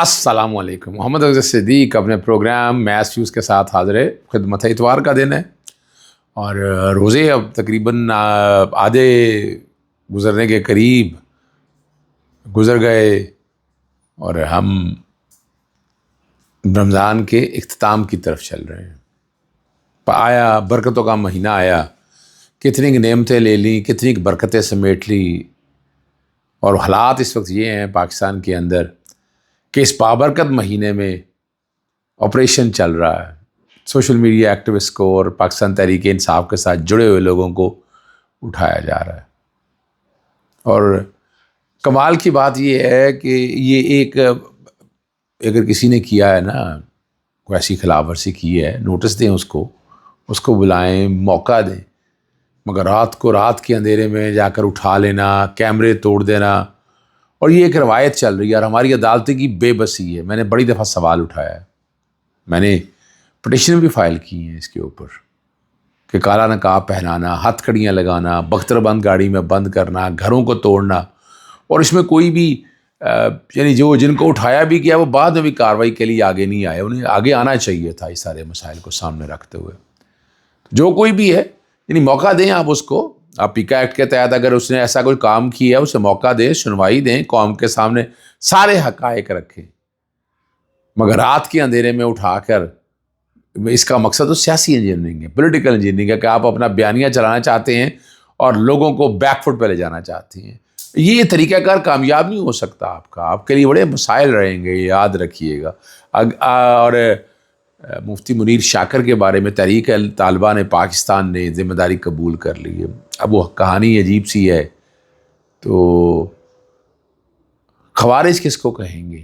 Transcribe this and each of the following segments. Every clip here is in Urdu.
السلام علیکم. محمد افضل صدیق اپنے پروگرام میتھ فیوز کے ساتھ حاضر ہے. خدمت ہے. اتوار کا دن ہے اور روزے اب تقریباً آدھے گزرنے کے قریب گزر گئے اور ہم رمضان کے اختتام کی طرف چل رہے ہیں. آیا برکتوں کا مہینہ آیا، کتنی نعمتیں لے لیں، کتنی برکتیں سمیٹ لی. اور حالات اس وقت یہ ہیں پاکستان کے اندر کہ اس بابرکت مہینے میں آپریشن چل رہا ہے. سوشل میڈیا ایکٹیوسٹ کو اور پاکستان تحریک انصاف کے ساتھ جڑے ہوئے لوگوں کو اٹھایا جا رہا ہے. اور کمال کی بات یہ ہے کہ یہ ایک اگر کسی نے کیا ہے نا، کوئی ایسی خلاف ورزی کی ہے، نوٹس دیں اس کو بلائیں، موقع دیں. مگر رات کے اندھیرے میں جا کر اٹھا لینا، کیمرے توڑ دینا، اور یہ ایک روایت چل رہی ہے اور ہماری عدالتیں کی بے بسی ہے. میں نے بڑی دفعہ سوال اٹھایا ہے، میں نے پٹیشن بھی فائل کی ہیں اس کے اوپر کہ کالا نقاب پہنانا، ہتھ کڑیاں لگانا، بختر بند گاڑی میں بند کرنا، گھروں کو توڑنا، اور اس میں کوئی بھی یعنی جن کو اٹھایا بھی کیا وہ بعد میں بھی کارروائی کے لیے آگے نہیں آئے. انہیں آگے آنا چاہیے تھا اس سارے مسائل کو سامنے رکھتے ہوئے. جو کوئی بھی ہے یعنی موقع دیں آپ اس کو. آپ پیکا ایکٹ کے تحت اگر اس نے ایسا کوئی کام کیا ہے اسے موقع دیں، سنوائی دیں، قوم کے سامنے سارے حقائق رکھیں. مگر رات کے اندھیرے میں اٹھا کر، اس کا مقصد تو سیاسی انجینئرنگ ہے، پولیٹیکل انجینئرنگ ہے کہ آپ اپنا بیانیہ چلانا چاہتے ہیں اور لوگوں کو بیک فٹ پہ لے جانا چاہتے ہیں. یہ طریقہ کار کامیاب نہیں ہو سکتا. آپ کے لیے بڑے مسائل رہیں گے، یاد رکھیے گا. اور مفتی منیر شاکر کے بارے میں تحریک طالبان پاکستان نے ذمہ داری قبول کر لی ہے. اب وہ کہانی عجیب سی ہے. تو خوارج کس کو کہیں گے؟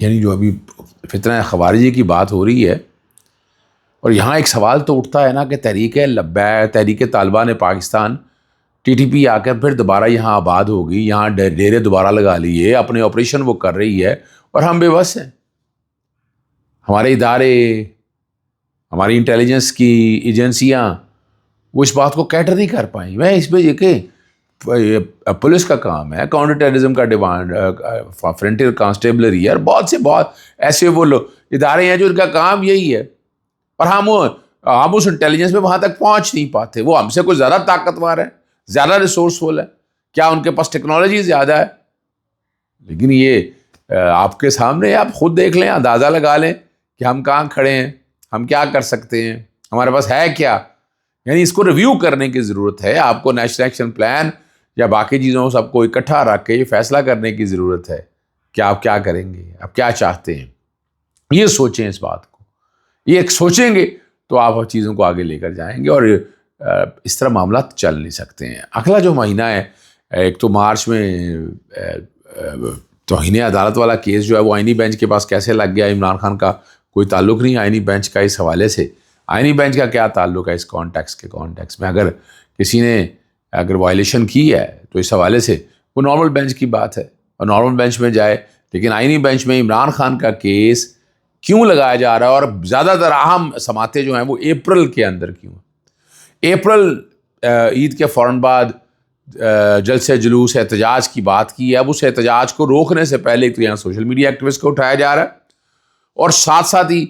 یعنی جو ابھی فتنہ خوارجی کی بات ہو رہی ہے، اور یہاں ایک سوال تو اٹھتا ہے نا کہ Tehreek Taliban Pakistan T T P آ کر پھر دوبارہ یہاں آباد ہوگی، یہاں ڈیرے دوبارہ لگا لیے، اپنے آپریشن وہ کر رہی ہے اور ہم بے بس ہیں. ہمارے ادارے، ہماری انٹیلیجنس کی ایجنسیاں وہ اس بات کو کیٹر نہیں کر پائیں. میں اس پہ یہ کہ پولیس کا کام ہے، کاؤنٹر ٹیررزم کا ڈیمانڈ، فرنٹیئر کانسٹیبلری ہے، اور بہت ایسے وہ لوگ ادارے ہیں جو ان کا کام یہی ہے. اور ہم اس انٹیلیجنس میں وہاں تک پہنچ نہیں پاتے. وہ ہم سے کوئی زیادہ طاقتور ہے، زیادہ ریسورسفل ہے، کیا ان کے پاس ٹیکنالوجی زیادہ ہے؟ لیکن یہ آپ کے سامنے، آپ خود دیکھ لیں، اندازہ لگا لیں کہ ہم کہاں کھڑے ہیں، ہم کیا کر سکتے ہیں، ہمارے پاس ہے کیا. یعنی اس کو ریویو کرنے کی ضرورت ہے. آپ کو نیشنل ایکشن پلان یا باقی چیزوں سب کو اکٹھا رکھ کے یہ فیصلہ کرنے کی ضرورت ہے کہ آپ کیا کریں گے، آپ کیا چاہتے ہیں. یہ سوچیں اس بات کو. یہ ایک سوچیں گے تو آپ چیزوں کو آگے لے کر جائیں گے، اور اس طرح معاملات چل نہیں سکتے ہیں. اگلا جو مہینہ ہے، ایک تو مارچ میں توہین عدالت والا کیس جو ہے وہ آئینی بینچ کے پاس کیسے لگ گیا. عمران خان کا کوئی تعلق نہیں آئینی بینچ کا اس حوالے سے. آئینی بینچ کا کیا تعلق ہے اس کانٹیکس میں؟ اگر کسی نے وائلیشن کی ہے تو اس حوالے سے وہ نارمل بینچ کی بات ہے اور نارمل بینچ میں جائے. لیکن آئینی بینچ میں عمران خان کا کیس کیوں لگایا جا رہا ہے، اور زیادہ تر اہم سماعتیں جو ہیں وہ اپریل کے اندر کیوں ہیں؟ اپریل عید کے فوراً بعد جلسے جلوس احتجاج کی بات کی ہے. اب اس احتجاج کو روکنے سے پہلے تو یہاں سوشل میڈیا ایکٹیوسٹ کو اٹھایا جا رہا ہے، اور ساتھ ہی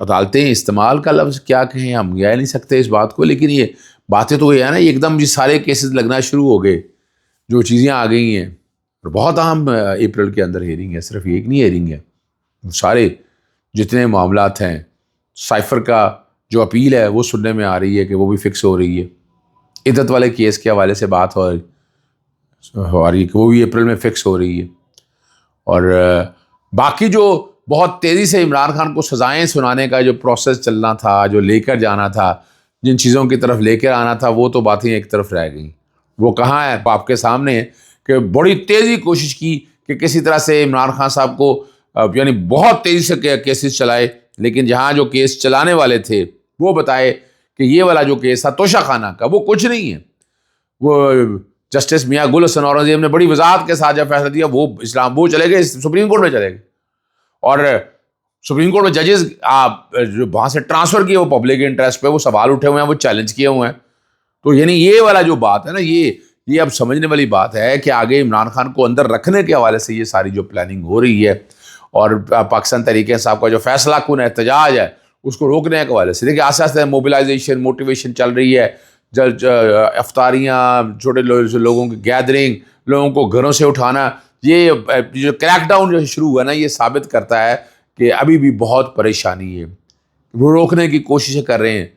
عدالتیں استعمال کا لفظ کیا کہیں، ہم کہہ نہیں سکتے اس بات کو. لیکن یہ باتیں تو یہ ہے نا، ایک دم یہ سارے کیسز لگنا شروع ہو گئے، جو چیزیں آ گئی ہیں. اور بہت اہم اپریل کے اندر ہیرنگ ہے، صرف ایک نہیں ہیرنگ ہے، سارے جتنے معاملات ہیں. سائفر کا جو اپیل ہے وہ سننے میں آ رہی ہے کہ وہ بھی فکس ہو رہی ہے. عدت والے کیس کے حوالے سے بات ہو رہی ہے کہ وہ بھی اپریل میں فکس ہو رہی ہے. اور باقی جو بہت تیزی سے عمران خان کو سزائیں سنانے کا جو پروسیس چلنا تھا، جو لے کر جانا تھا، جن چیزوں کی طرف لے کر آنا تھا، وہ تو باتیں ایک طرف رہ گئیں. وہ کہاں ہے؟ آپ کے سامنے ہے کہ بڑی تیزی کوشش کی کہ کسی طرح سے عمران خان صاحب کو یعنی بہت تیزی سے کیسز چلائے. لیکن جہاں جو کیس چلانے والے تھے وہ بتائے کہ یہ والا جو کیس تھا توشہ خانہ کا، وہ کچھ نہیں ہے. وہ جسٹس میاں گل حسن اورنگزیب نے بڑی وضاحت کے ساتھ جب فیصلہ دیا، وہ چلے گئے سپریم کورٹ میں چلے گئے، اور سپریم کورٹ میں ججز جو وہاں سے ٹرانسفر کیے وہ پبلک انٹرسٹ پہ وہ سوال اٹھے ہوئے ہیں، وہ چیلنج کیے ہوئے ہیں. تو یعنی یہ والا جو بات ہے نا، یہ اب سمجھنے والی بات ہے کہ آگے عمران خان کو اندر رکھنے کے حوالے سے یہ ساری جو پلاننگ ہو رہی ہے اور پاکستان تحریک انصاف کا جو فیصلہ کن احتجاج ہے اس کو روکنے کے حوالے سے، دیکھیے آہستہ آہستہ موبلائزیشن موٹیویشن چل رہی ہے، افطاریاں، چھوٹے لوگوں کی گیدرنگ، لوگوں کو گھروں سے اٹھانا، یہ جو کریک ڈاؤن جو شروع ہوا نا یہ ثابت کرتا ہے کہ ابھی بھی بہت پریشانی ہے، وہ روکنے کی کوششیں کر رہے ہیں۔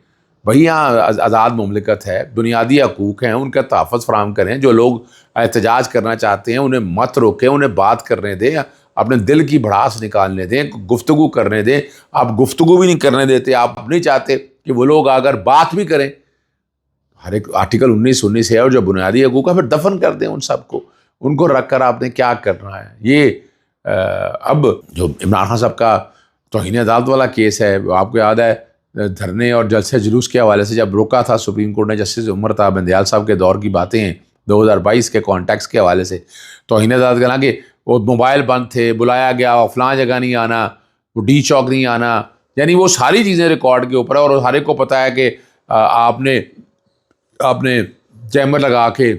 بھائی یہاں آزاد مملکت ہے، بنیادی حقوق ہیں، ان کا تحفظ فراہم کریں، جو لوگ احتجاج کرنا چاہتے ہیں انہیں مت روکیں، انہیں بات کرنے دیں، اپنے دل کی بھڑاس نکالنے دیں، گفتگو کرنے دیں۔ آپ گفتگو بھی نہیں کرنے دیتے، آپ نہیں چاہتے کہ وہ لوگ اگر بات بھی کریں، ہر ایک آرٹیکل 19 ہے اور جو بنیادی حقوق ہے، پھر دفن کر دیں ان سب کو، ان کو رکھ کر آپ نے کیا کرنا ہے۔ یہ اب جو عمران خان صاحب کا توہین عدالت والا کیس ہے، آپ کو یاد ہے دھرنے اور جلسے جلوس کے حوالے سے جب روکا تھا سپریم کورٹ نے جسٹس عمر طاہر بندیال صاحب کے دور کی باتیں ہیں 2022 کے کانٹیکس کے حوالے سے، توہین عدالت کہنا کہ وہ موبائل بند تھے، بلایا گیا، فلاں جگہ نہیں آنا، وہ ڈی چوک نہیں آنا، یعنی وہ ساری چیزیں ریکارڈ کے اوپر ہے اور ہر ایک کو پتہ ہے کہ آپ نے چیمبر لگا کے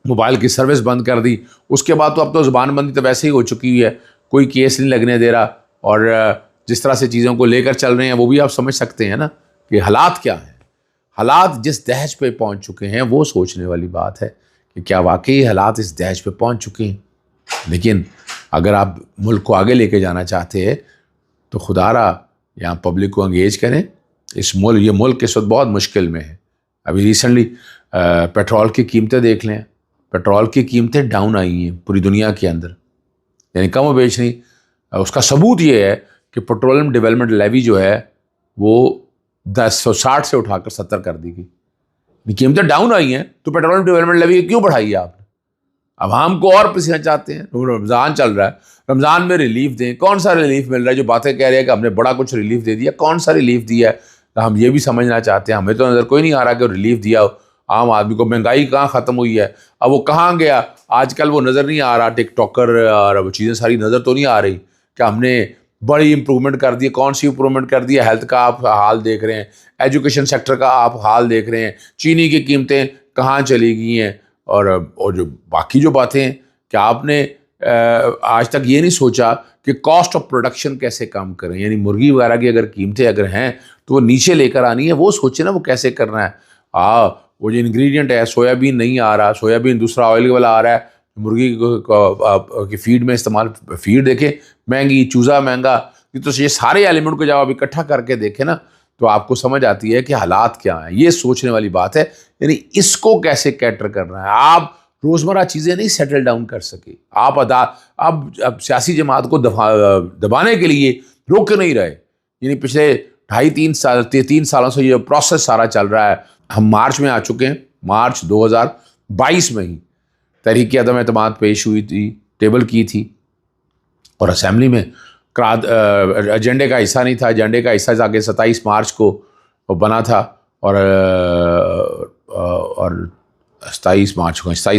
موبائل کی سروس بند کر دی۔ اس کے بعد تو اب تو زبان بندی تو ویسے ہی ہو چکی ہے، کوئی کیس نہیں لگنے دے رہا، اور جس طرح سے چیزوں کو لے کر چل رہے ہیں وہ بھی آپ سمجھ سکتے ہیں نا کہ حالات کیا ہیں۔ حالات جس دہج پہ پہنچ چکے ہیں وہ سوچنے والی بات ہے کہ کیا واقعی حالات اس دہج پہ پہنچ چکے ہیں۔ لیکن اگر آپ ملک کو آگے لے کے جانا چاہتے ہیں تو خدا را یہاں پبلک کو انگیج کریں۔ یہ ملک اس وقت بہت مشکل میں ہے۔ ابھی ریسنٹلی پیٹرول کی قیمتیں دیکھ لیں، پیٹرول کی قیمتیں ڈاؤن آئی ہیں پوری دنیا کے اندر، یعنی کم و بیش نہیں۔ اس کا ثبوت یہ ہے کہ پیٹرولیم ڈیولپمنٹ لیوی جو ہے وہ 60 سے اٹھا کر 70 کر دی گئی۔ قیمتیں ڈاؤن آئی ہیں تو پیٹرولیم ڈیولپمنٹ لیوی کیوں بڑھائی ہے آپ نے؟ عوام کو اور پسینا چاہتے ہیں، رمضان چل رہا ہے، رمضان میں ریلیف دیں۔ کون سا ریلیف مل رہا ہے؟ جو باتیں کہہ رہے ہیں کہ ہم نے بڑا کچھ ریلیف دے دیا، کون سا ریلیف دیا ہے؟ ہم یہ بھی سمجھنا چاہتے ہیں، ہمیں تو نظر کوئی نہیں آ رہا کہ ریلیف دیا ہو عام آدمی کو۔ مہنگائی کہاں ختم ہوئی ہے؟ اب وہ کہاں گیا؟ آج کل وہ نظر نہیں آ رہا، ٹک ٹاکر اور وہ چیزیں ساری نظر تو نہیں آ رہی کہ ہم نے بڑی امپرومنٹ کر دی۔ کون سی امپرومنٹ کر دی ہے؟ ہیلتھ کا آپ حال دیکھ رہے ہیں، ایجوکیشن سیکٹر کا آپ حال دیکھ رہے ہیں، چینی کی قیمتیں کہاں چلی گئی ہیں، اور جو باقی جو باتیں ہیں کہ آپ نے آج تک یہ نہیں سوچا کہ کاسٹ آف پروڈکشن کیسے کم کریں، یعنی مرغی وغیرہ کی اگر قیمتیں اگر ہیں تو وہ نیچے لے کر آنی ہے، وہ سوچیں نا وہ کیسے کرنا ہے۔ وہ جو انگریڈینٹ ہے، سویابین نہیں آ رہا، سویابین دوسرا آئل والا آ رہا ہے، مرغی کی فیڈ میں استعمال، فیڈ دیکھیں مہنگی، چوزا مہنگا، تو یہ سارے ایلیمنٹ کو جب آپ اکٹھا کر کے دیکھیں نا تو آپ کو سمجھ آتی ہے کہ حالات کیا ہیں۔ یہ سوچنے والی بات ہے، یعنی اس کو کیسے کیٹر کرنا ہے۔ آپ روزمرہ چیزیں نہیں سیٹل ڈاؤن کر سکے، آپ اب سیاسی جماعت کو دبانے کے لیے روک نہیں رہے، یعنی پچھلے 3 سالوں سے یہ پروسیس سارا چل رہا ہے۔ ہم مارچ میں آ چکے ہیں، مارچ 2022 میں ہی تحریک عدم اعتماد پیش ہوئی تھی، ٹیبل کی تھی، اور اسمبلی میں ایجنڈے کا حصہ نہیں تھا، ایجنڈے کا حصہ جا کے 27 مارچ کو بنا تھا، اور 27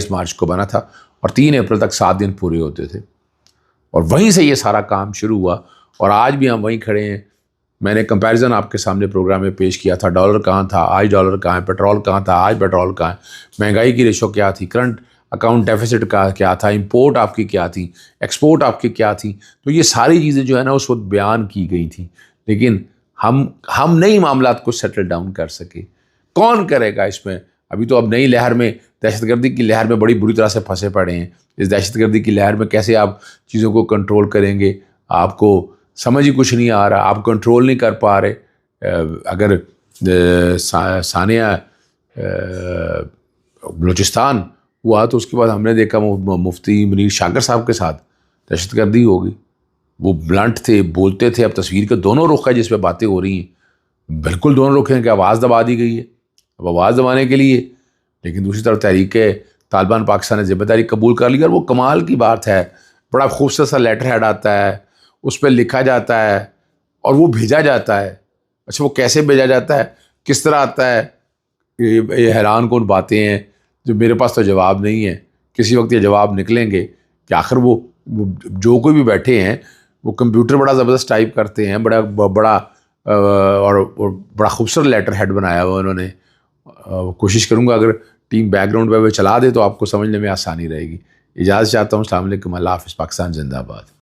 مارچ کو بنا تھا، اور 3 اپریل تک 7 دن پورے ہوتے تھے، اور وہیں سے یہ سارا کام شروع ہوا، اور آج بھی ہم وہیں کھڑے ہیں۔ میں نے کمپیریزن آپ کے سامنے پروگرام میں پیش کیا تھا، ڈالر کہاں تھا، آج ڈالر کہاں ہے، پیٹرول کہاں تھا، آج پیٹرول کہاں ہے، مہنگائی کی ریشو کیا تھی، کرنٹ اکاؤنٹ ڈیفیسٹ کا کیا تھا، امپورٹ آپ کی کیا تھی، ایکسپورٹ آپ کی کیا تھی۔ تو یہ ساری چیزیں جو ہے نا اس وقت بیان کی گئی تھیں، لیکن ہم نئی معاملات کو سیٹل ڈاؤن کر سکے۔ کون کرے گا اس میں؟ ابھی تو اب نئی لہر میں، دہشت گردی کی لہر میں بڑی بری طرح سے پھنسے پڑے ہیں۔ اس دہشت گردی کی لہر میں کیسے آپ چیزوں کو کنٹرول کریں گے؟ آپ کو سمجھ ہی کچھ نہیں آ رہا، آپ کنٹرول نہیں کر پا رہے۔ اگر ثانیہ بلوچستان ہوا تو اس کے بعد ہم نے دیکھا مفتی منیر شاکر صاحب کے ساتھ دہشت گردی ہو گئی۔ وہ بلنٹ تھے، بولتے تھے، اب تصویر کے دونوں رخ ہے جس پہ باتیں ہو رہی ہیں، بالکل دونوں رخ ہیں کہ آواز دبا دی گئی ہے، اب آواز دبانے کے لیے، لیکن دوسری طرف تحریک طالبان پاکستان نے ذمہ داری قبول کر لی، اور وہ کمال کی بات ہے، بڑا خوبصورت سا لیٹر ہیڈ آتا ہے، اس پہ لکھا جاتا ہے اور وہ بھیجا جاتا ہے۔ اچھا وہ کیسے بھیجا جاتا ہے، کس طرح آتا ہے، یہ حیران کن باتیں ہیں جو میرے پاس تو جواب نہیں ہے۔ کسی وقت یہ جواب نکلیں گے کہ آخر وہ جو کوئی بھی بیٹھے ہیں وہ کمپیوٹر بڑا زبردست ٹائپ کرتے ہیں، بڑا اور بڑا خوبصورت لیٹر ہیڈ بنایا ہوا انہوں نے۔ کوشش کروں گا اگر ٹیم بیک گراؤنڈ پہ چلا دے تو آپ کو سمجھنے میں آسانی رہے گی. اجازت چاہتا ہوں. السلام علیکم. اللہ حافظ. پاکستان زندہ باد.